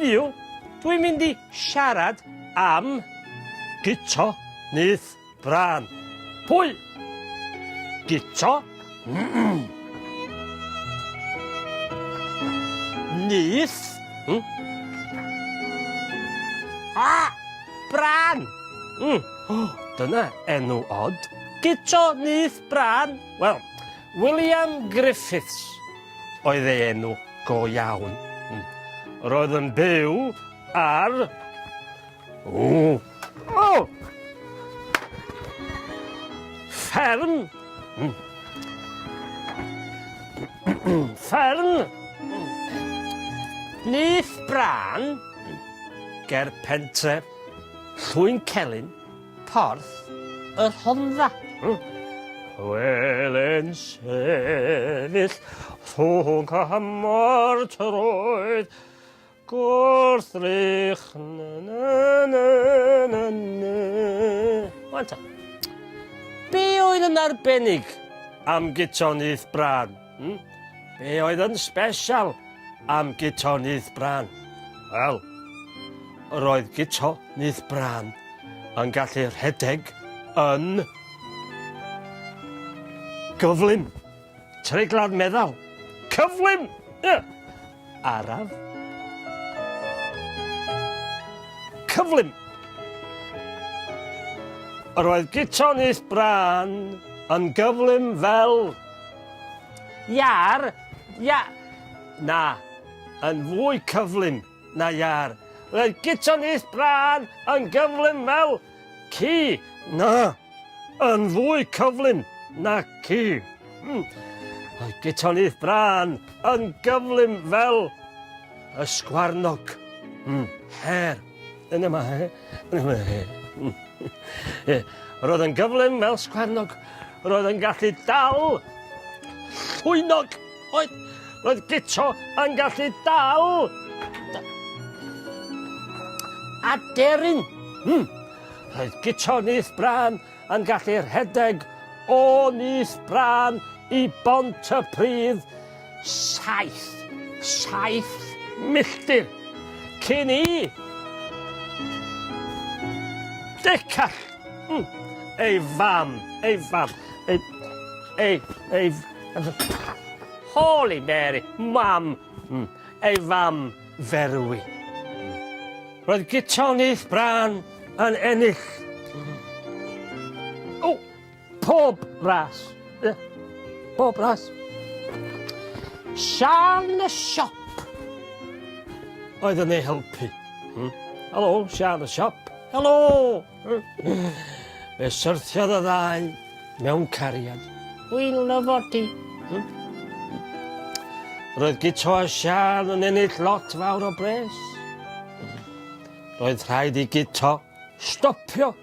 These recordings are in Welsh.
Heddiw, dwi'n mynd i siarad am Guto, Nyth, Brân. Pwy? Guto? Nyth? Brân! Dyna enw od. Guto, Nyth, Brân. Wel, William Griffiths oedd ei enw go iawn. Roedd yn byw ar... fferm. Fferm. Nyth Brân ger pentre Llwyn Celyn, Porth y Rhondda. Welen sefyll ffwng amor troedd gwrthrych Wanta, be oedd yn arbennig am Guto, Nyth, Brân? Be oedd yn special am Guto, Nyth, Brân? Wel, roedd Guto, Nyth, Brân yn gallu rhedeg yn gyflym. Treiglad meddal. Cyflym! Araf. Cyflym. Roedd Guto, Nyth, Brân yn gyflym fel... iar. Na, yn fwy cyflym na iar. Roedd Guto, Nyth, Brân yn gyflym fel ci. Na, yn fwy cyflym na ci. Roedd Guto, Nyth, Brân yn gyflym fel ysgwarnog. Her. Yna ma, Roedd yn gyflym fel sgwarnog. Roedd yn gallu dal llwynog. Roedd Guto yn gallu dal aderyn. Roedd Guto, Nyth, Brân yn gallu rhedeg o Nyth, Brân i Bontypridd 7 milltir cyn i decall ei fam, Holy Mary, mam, ei fam ferwi. Roedd Guto, Nyth, Brân yn ennill pob ras. Bob ras. Sian y siop oedd yn ei helpu. Helo, Sian y siop. Helo! Fe syrthiodd y ddau mewn cariad. Dwi'n lyfo ti. Roedd Guto a Sian yn ennill lot fawr o bres. Roedd rhaid i Guto stopio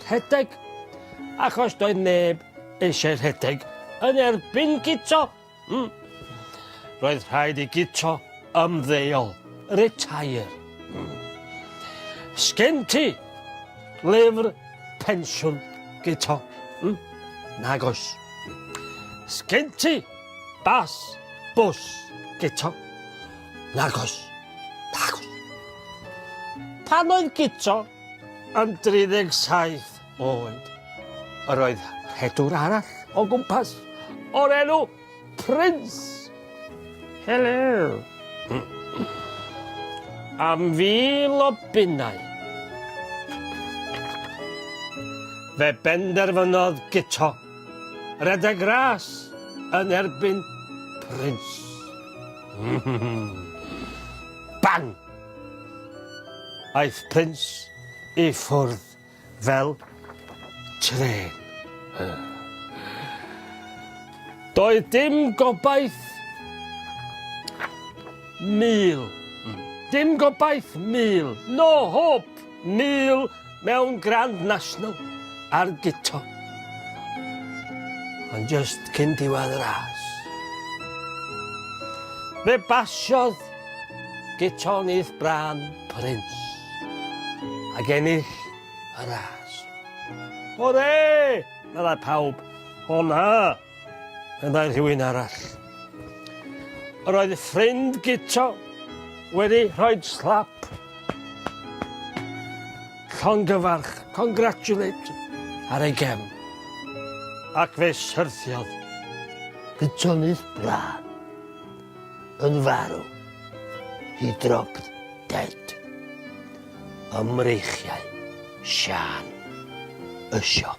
rhedeg, achos doedd neb eisiau rhedeg yn erbyn Guto. Roedd rhaid i Guto ymddeol, retire. Sgen ti lyfr pensiwn, Guto? Nag oes. Sgen ti bws, Guto? Nag oes. Pan oedd Guto yn 37 oed, roedd rhedwr arall o gwmpas o'r enw Prince. Hello. Am fil o bunnau. Fe benderfynodd Guto rhedeg ras yn erbyn Prince. Bang! Aeth Prince i ffwrdd fel tren. Doedd dim gobaith mil. Dim gobaith mil. No hope mil mewn Grand National ar Guto. Ond just cyn diwedd y ras. Fe basiodd Guto, Nyth, Brân, Prince. Ac ennill y ras. Hwre! Meddai pawb. O na! Meddai rhywun arall. Roedd ffrind Guto wedi rhoi slap. Llongyfarch, congratulate ar ei gem. Ac fe syrthiodd. Guto Nyth Brân yn farw. He dropped dead. Ymreichiau Sian y siop.